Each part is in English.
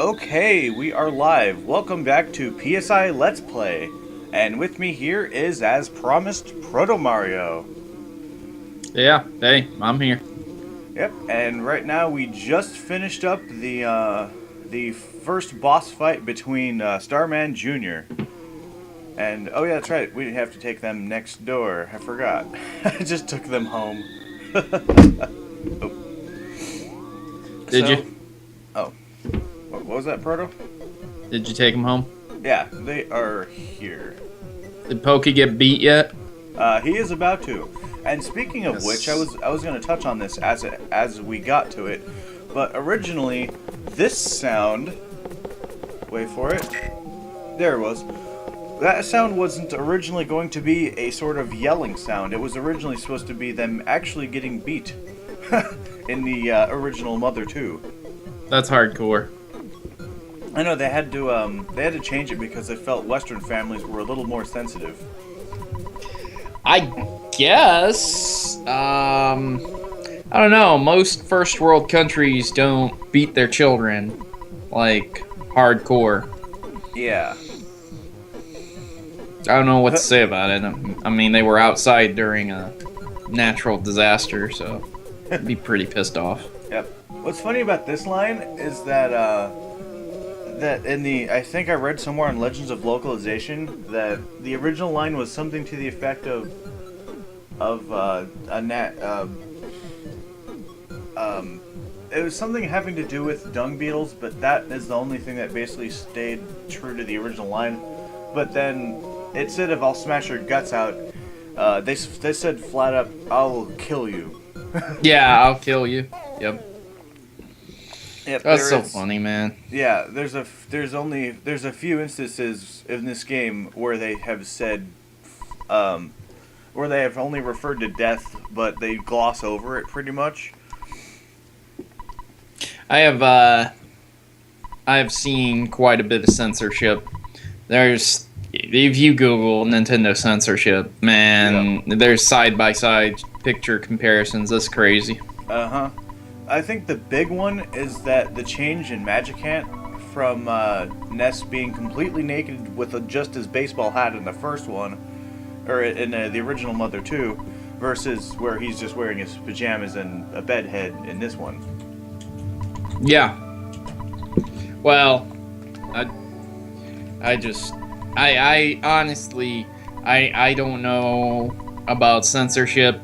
Okay, we are live. Welcome back to PSI Let's Play. And with me here is, as promised, Protomario. Yeah, hey, I'm here. Yep, and right now we just finished up the first boss fight between Starman Jr. And, oh yeah, that's right, we have to take them next door. I forgot. I just took them home. Oh. Did you? Oh. What was that, Proto? Did you take him home? Yeah, they are here. Did Pokey get beat yet? He is about to. And speaking of Yes. which, I was going to touch on this as we got to it. But originally, this sound... Wait for it. There it was. That sound wasn't originally going to be a sort of yelling sound. It was originally supposed to be them actually getting beat in the original Mother 2. That's hardcore. I know they had to change it because they felt Western families were a little more sensitive. I guess. I don't know. Most first world countries don't beat their children like hardcore. Yeah. I don't know what to say about it. I mean, they were outside during a natural disaster, so I'd be pretty pissed off. Yep. What's funny about this line is that I think I read somewhere on Legends of Localization that the original line was something to the effect of it was something having to do with dung beetles, but that is the only thing that basically stayed true to the original line. But then instead of "I'll smash your guts out," they said flat up, "I'll kill you." Yeah, I'll kill you. Yep. Yep, That's so funny, man. Yeah, there's a few instances in this game where they have said, where they have only referred to death, but they gloss over it pretty much. I have seen quite a bit of censorship. There's, if you Google Nintendo censorship, man, there's side-by-side picture comparisons. That's crazy. Uh-huh. I think the big one is that the change in Magic Ant from Ness being completely naked with just his baseball hat in the first one, or in the original Mother 2, versus where he's just wearing his pajamas and a bed head in this one. Yeah. Well, I honestly, I don't know about censorship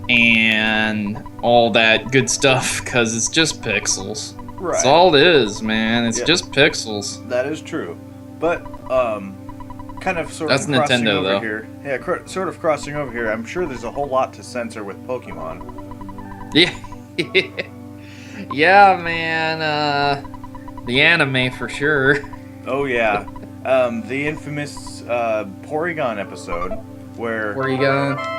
and all that good stuff, because it's just pixels. Right. That's all it is, man. It's just pixels. That is true. But, kind of sort That's of crossing Nintendo, over though. here. Yeah, sort of crossing over here. I'm sure there's a whole lot to censor with Pokemon. Yeah. Yeah, man. The anime for sure. Oh, yeah. The infamous Porygon episode where... Porygon.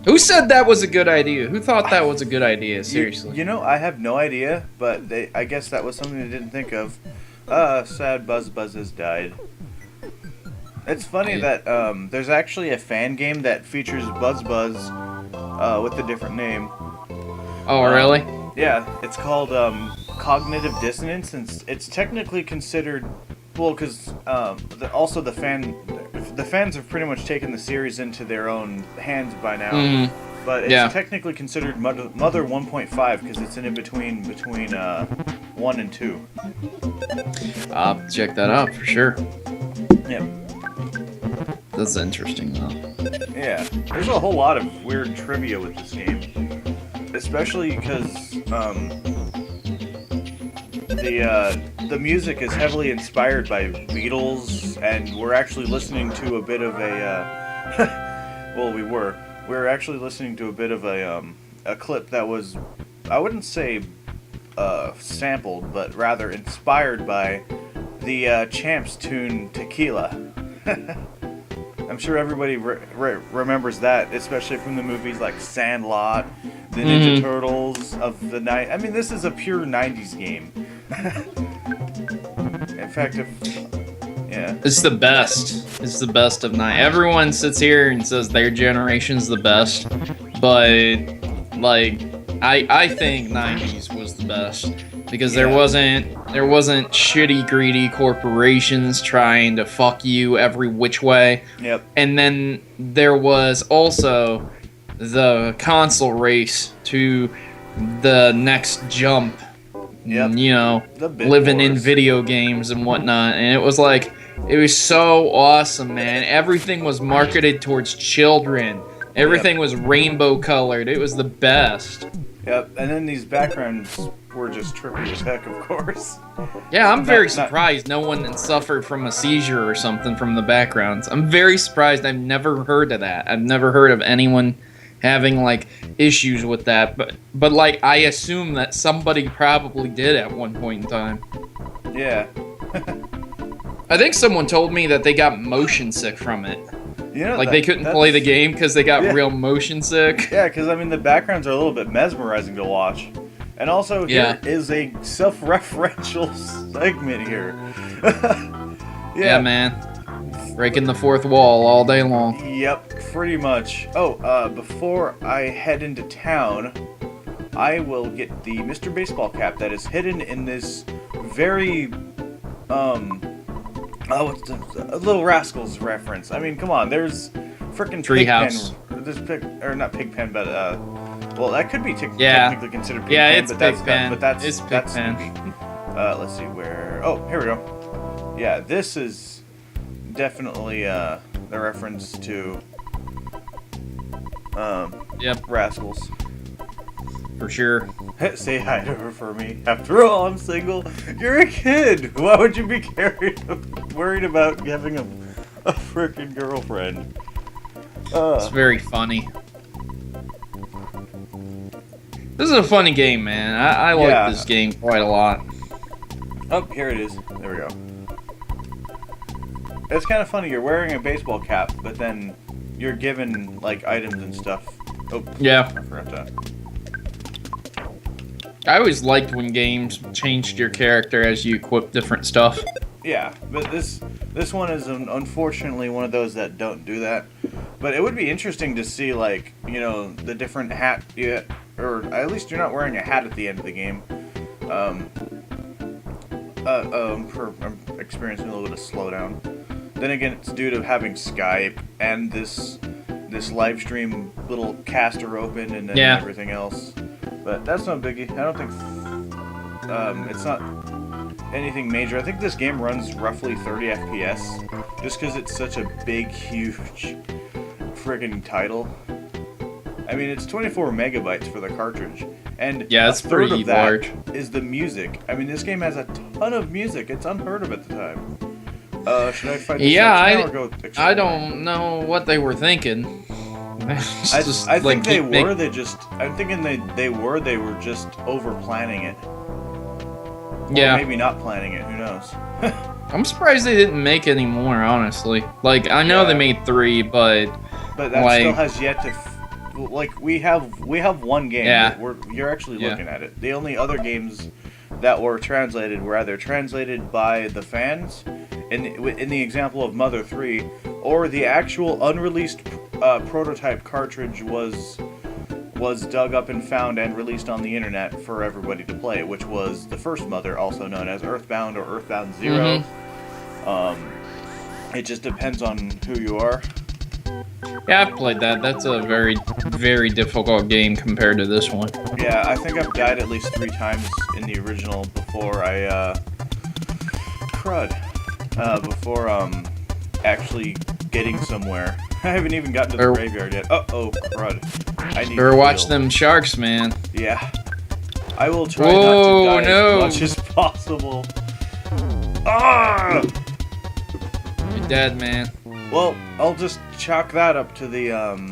Who said that was a good idea? Who thought that was a good idea? Seriously. You know, I have no idea, but I guess that was something they didn't think of. Sad Buzz has died. It's funny that there's actually a fan game that features Buzz with a different name. Oh, really? Yeah, it's called Cognitive Dissonance, and it's technically considered... Well, because also the fans have pretty much taken the series into their own hands by now. But it's technically considered Mother 1.5 because it's in between 1 and 2. I'll check that out for sure. Yeah. That's interesting, though. Yeah, there's a whole lot of weird trivia with this game, especially because the music is heavily inspired by Beatles, and we're actually listening to a bit of a well, we were actually listening to a bit of a clip that was, I wouldn't say sampled, but rather inspired by the Champs tune Tequila. I'm sure everybody remembers that, especially from the movies like Sandlot, the Ninja Turtles of the night. I mean, this is a pure 90s game. In fact, It's the best. It's the best of nine. Everyone sits here and says their generation's the best, but like I think 90s was the best. because Yeah. there wasn't shitty greedy corporations trying to fuck you every which way. Yep. And then there was also the console race to the next jump. Yep. You know, The bit living in wars. video games and whatnot. And it was like, it was so awesome, man. Everything was marketed towards children. Everything was rainbow colored. It was the best. Yep. And then these backgrounds were just trippy as heck, of course. Yeah, I'm very Not- surprised no one suffered from a seizure or something from the backgrounds. I'm very surprised. I've never heard of that. I've never heard of anyone having like issues with that. But like, I assume that somebody probably did at one point in time. Yeah. I think someone told me that they got motion sick from it. You know, Like they couldn't play the game because they got Yeah. real motion sick. Yeah, because I mean the backgrounds are a little bit mesmerizing to watch, and also here is a self-referential segment here. Yeah, man. Breaking the fourth wall all day long. Yep, pretty much. Oh, before I head into town, I will get the Mr. Baseball cap that is hidden in this very it's a Little Rascals reference. I mean, come on, there's frickin' Treehouse. Not Pigpen, but well, that could be Yeah. technically considered Pigpen. Yeah, it's but that's Pigpen. but that's It's that's Pigpen. Snoopy. Let's see where. Oh, here we go. Yeah, this is definitely the reference to Yep, Rascals. for sure. Say hi to her for me. After all, I'm single. You're a kid. Why would you be worried about having a freaking girlfriend? It's very funny. This is a funny game, man. I like Yeah. this game quite a lot. Oh, here it is. There we go. It's kind of funny. You're wearing a baseball cap, but then you're given like items and stuff. Oh, Yeah. I forgot that. I always liked when games changed your character as you equip different stuff. Yeah, but this one is unfortunately one of those that don't do that. But it would be interesting to see, like, you know, the different hat, or at least you're not wearing a hat at the end of the game. I'm experiencing a little bit of slowdown. Then again, it's due to having Skype and this live stream little caster open and then Yeah. everything else. But that's no biggie. I don't think it's not anything major. I think this game runs roughly 30 FPS, just because it's such a big, huge, friggin' title. I mean, it's 24 megabytes for the cartridge, and Yeah, it's a third pretty of that large. is the music. I mean, this game has a ton of music. It's unheard of at the time. Should I fight this Yeah, up now I- or go I explore? don't know what they were thinking. It's just, I like, think they keep were. I'm thinking they were just over planning it. Yeah. Or maybe not planning it. Who knows? I'm surprised they didn't make any more, honestly. Like, I know Yeah. they made 3, but But that like, still has yet to. Like we have one game. Yeah. You're actually Yeah. looking at it. The only other games that were translated were either translated by the fans, in the example of Mother 3, or the actual unreleased prototype cartridge was dug up and found and released on the internet for everybody to play, which was the first Mother, also known as EarthBound or EarthBound 0. It just depends on who you are. yeah, I've played that. That's a very, very difficult game compared to this one. Yeah, I think I've died at least 3 times in the original before I before actually getting somewhere. I haven't even gotten to the graveyard yet. Oh crud. I need Better to watch heal. them sharks, man. Yeah. I will try Whoa, not to die no. as much as possible. Ah! You're dead, man. Well, I'll just chalk that up to the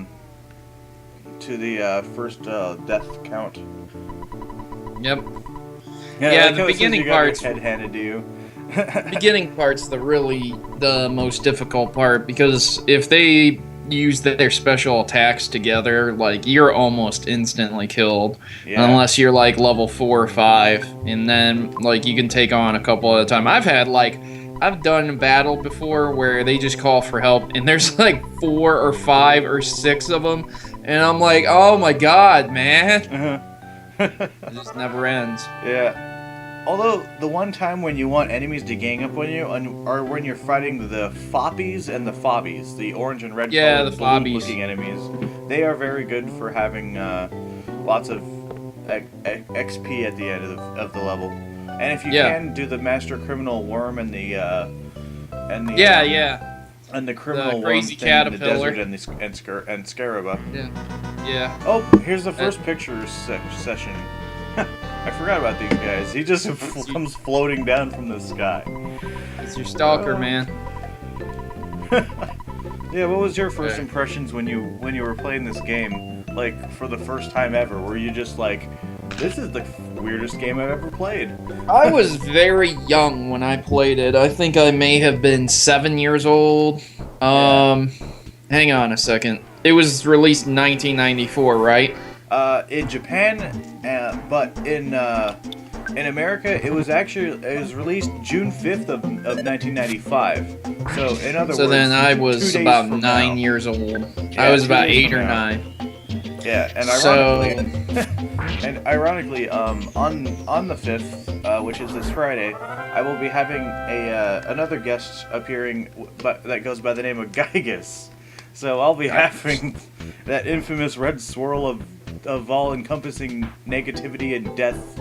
first death count. Yep. like Yeah, the how it says beginning you got your parts- head handed to you. Beginning part's the most difficult part, because if they use their special attacks together, like, you're almost instantly killed. Yeah. Unless you're like level 4 or 5, and then like you can take on a couple at a time. I've done a battle before where they just call for help, and there's like 4 or 5 or 6 of them, and I'm like, oh my god, man. Uh-huh. It just never ends. Yeah. Although the one time when you want enemies to gang up on you are when you're fighting the Foppies and the Fobbies, the orange and red the colored Fobbies. looking enemies. They are very good for having lots of XP at the end of the level. And if you can do the Master Criminal Worm and the and the criminal crazy worm thing caterpillar in the desert and Scaraba. Yeah. Oh, here's the first picture session. I forgot about these guys. He just comes floating down from the sky. It's your stalker, man. Yeah, what was your first impressions when you were playing this game, like for the first time ever? Were you just like, this is the weirdest game I've ever played? I was very young when I played it. I think I may have been 7 years old. Hang on a second. It was released in 1994, right? In Japan, but in America, it was released June 5th of 1995. So in other words, so then I was about 9 years old. Yeah, I was about 8 or 9. Yeah, and ironically, on the 5th, which is this Friday, I will be having another guest appearing, that goes by the name of Giygas. So I'll be having that infamous red swirl of all-encompassing negativity and death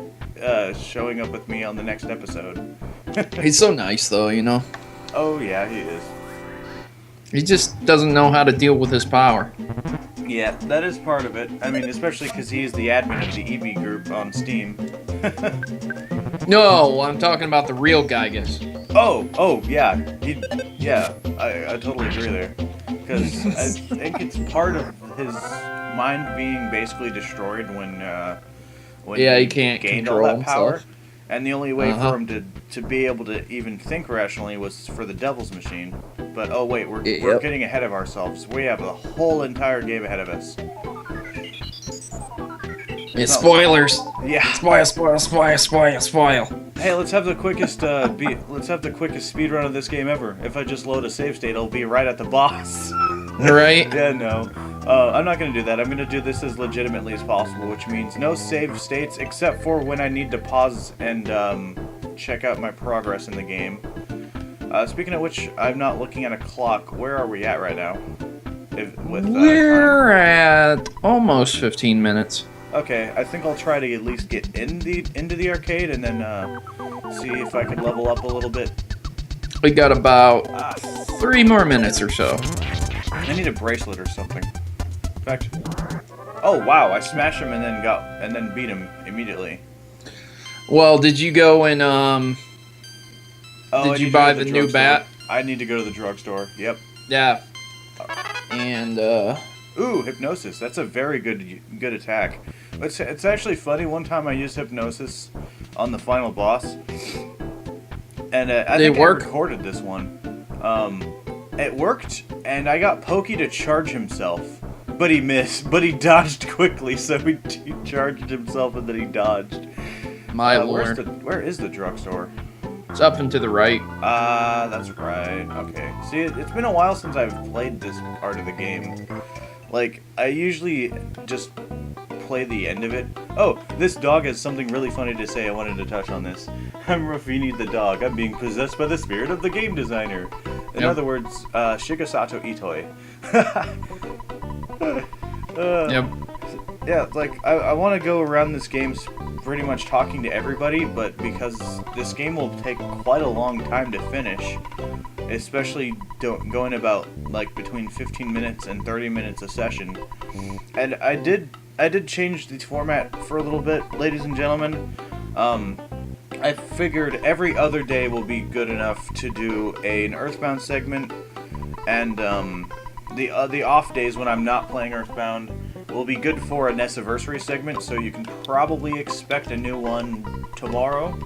showing up with me on the next episode. He's so nice, though, you know? Oh, yeah, he is. He just doesn't know how to deal with his power. Yeah, that is part of it. I mean, especially because he is the admin of the EB group on Steam. No, I'm talking about the real Giygas. Oh, yeah. I totally agree there. Because I think it's part of his mind being basically destroyed when he can't gained control all that power. himself. And the only way for him to be able to even think rationally was for the Devil's Machine. But oh wait, we're getting ahead of ourselves. We have the whole entire game ahead of us. It's spoilers. Yeah. Spoil. Hey, let's have the quickest speed run of this game ever. If I just load a save state, it'll be right at the boss. Right? Yeah, no. I'm not going to do that. I'm going to do this as legitimately as possible, which means no save states except for when I need to pause and check out my progress in the game. Speaking of which, I'm not looking at a clock. Where are we at right now? We're at almost 15 minutes. Okay, I think I'll try to at least get into the arcade and then see if I can level up a little bit. We got about 3 more minutes or so. I need a bracelet or something. In fact, oh wow, I smashed him and then beat him immediately. Well, did you go and did you buy the new bat? I need to go to the drugstore. Yep. Yeah. And ooh, hypnosis. That's a very good attack. It's actually funny. One time I used hypnosis on the final boss, and I think I recorded this one. It worked, and I got Pokey to charge himself, but he missed. But he dodged quickly, so he charged himself and then he dodged. My lord. Where is the drugstore? It's up and to the right. That's right. Okay. See, it's been a while since I've played this part of the game. Like, I usually just play the end of it. Oh, this dog has something really funny to say. I wanted to touch on this. I'm Rafini the dog. I'm being possessed by the spirit of the game designer. In other words, Shigesato Itoi. Yep. Yeah, like, I want to go around this game pretty much talking to everybody, but because this game will take quite a long time to finish, especially going about, like, between 15 minutes and 30 minutes a session. And I did change the format for a little bit, ladies and gentlemen. I figured every other day will be good enough to do an EarthBound segment, and the off days when I'm not playing EarthBound will be good for a Nessiversary segment, so you can probably expect a new one tomorrow.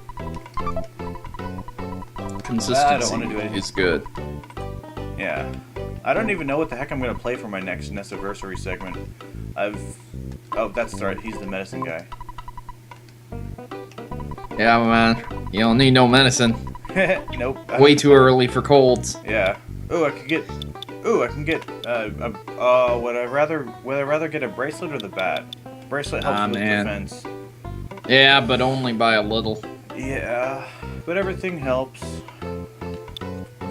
Consistency I don't want to do it. is good. Yeah. I don't even know what the heck I'm going to play for my next Nessiversary segment. Oh, that's right, he's the medicine guy. Yeah, man. You don't need no medicine. Nope. Way too early for colds. Yeah. Ooh, I can get. Would I rather get a bracelet or the bat? Bracelet helps with defense. Yeah, but only by a little. Yeah, but everything helps.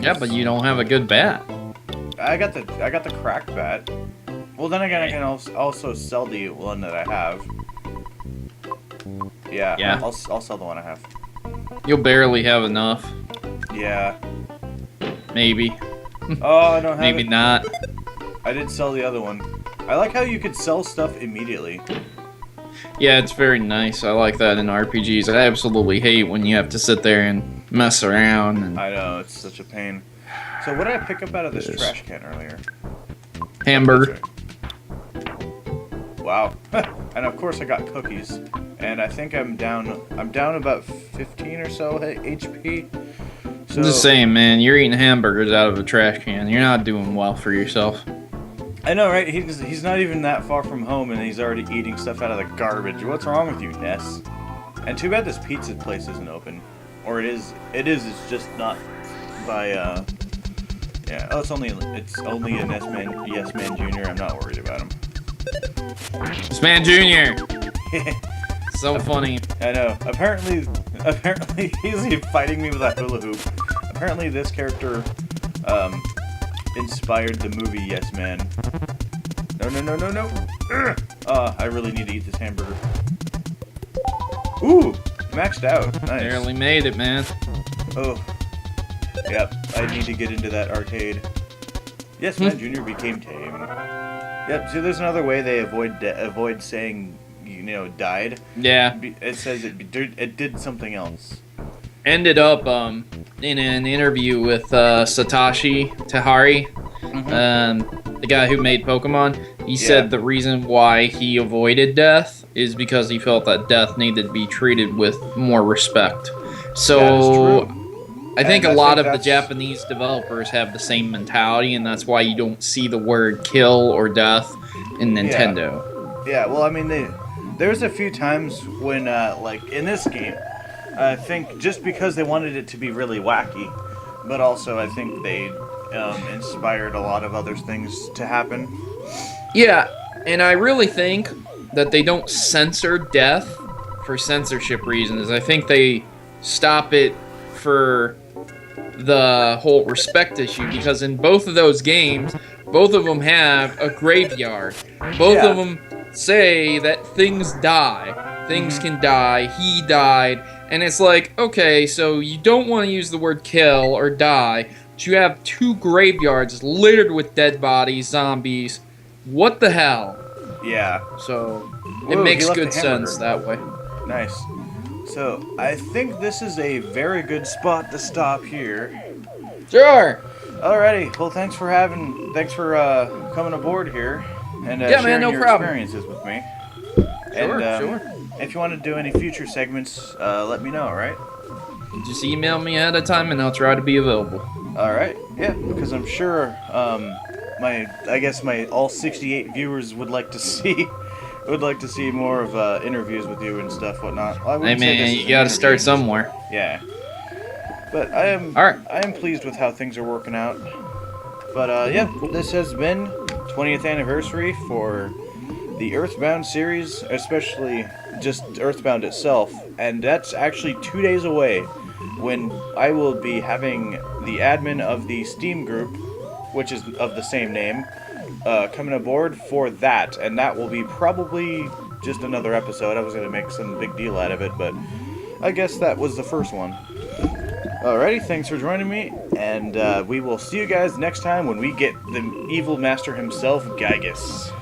Yeah, but you don't have a good bat. I got the crack bat. Well, then again, I can also sell the one that I have. Yeah. Yeah. I'll sell the one I have. You'll barely have enough. Yeah. Maybe. Oh, I don't have Maybe it. not. I did sell the other one. I like how you could sell stuff immediately. Yeah, it's very nice. I like that in RPGs. I absolutely hate when you have to sit there and mess around. And I know, it's such a pain. So what did I pick up out of this trash can earlier? hamburger. Wow. And of course I got cookies. And I think I'm down about 15 or so HP. So, I'm just saying, man, you're eating hamburgers out of a trash can. You're not doing well for yourself. I know, right? He's not even that far from home, and he's already eating stuff out of the garbage. What's wrong with you, Ness? And too bad this pizza place isn't open, or it is. It's just not by. Yeah. Oh, it's only a Yes Man Jr. I'm not worried about him. This man Junior. So funny. I know. Apparently he's fighting me with a hula hoop. Apparently this character, inspired the movie Yes Man. No. I really need to eat this hamburger. Ooh, maxed out. Nice. Barely made it, man. Oh. Yep, I need to get into that arcade. Yes Man Jr. became tame. Yep, see there's another way they avoid saying, died. Yeah. It says it did something else. Ended up in an interview with Satoshi Tahari, the guy who made Pokemon. He said the reason why he avoided death is because he felt that death needed to be treated with more respect. So I think a lot of the Japanese developers have the same mentality, and that's why you don't see the word kill or death in Nintendo. Yeah, well, I mean, there's a few times when, like, in this game, I think just because they wanted it to be really wacky, but also I think they inspired a lot of other things to happen. Yeah, and I really think that they don't censor death for censorship reasons. I think they stop it for the whole respect issue, because in both of those games, both of them have a graveyard. Both of them say that things die. Things can die. He died. And it's like, okay, so you don't want to use the word kill or die, but you have two graveyards littered with dead bodies, zombies. What the hell? Yeah. So it makes good sense that way. Nice. So I think this is a very good spot to stop here. Sure. Alrighty. Well, thanks for coming aboard here and sharing your experiences with me. Sure. If you want to do any future segments, let me know, alright? Just email me ahead of time and I'll try to be available. Alright, yeah, because I'm sure my all 68 viewers would like to see more of interviews with you and stuff, whatnot. Hey man, you gotta start somewhere. Yeah. But I am pleased with how things are working out. But this has been 20th anniversary for the EarthBound series, especially just EarthBound itself, and that's actually 2 days away when I will be having the admin of the Steam group, which is of the same name, coming aboard for that, and that will be probably just another episode. I was going to make some big deal out of it, but I guess that was the first one. Alrighty, thanks for joining me, and we will see you guys next time when we get the evil master himself, Giygas.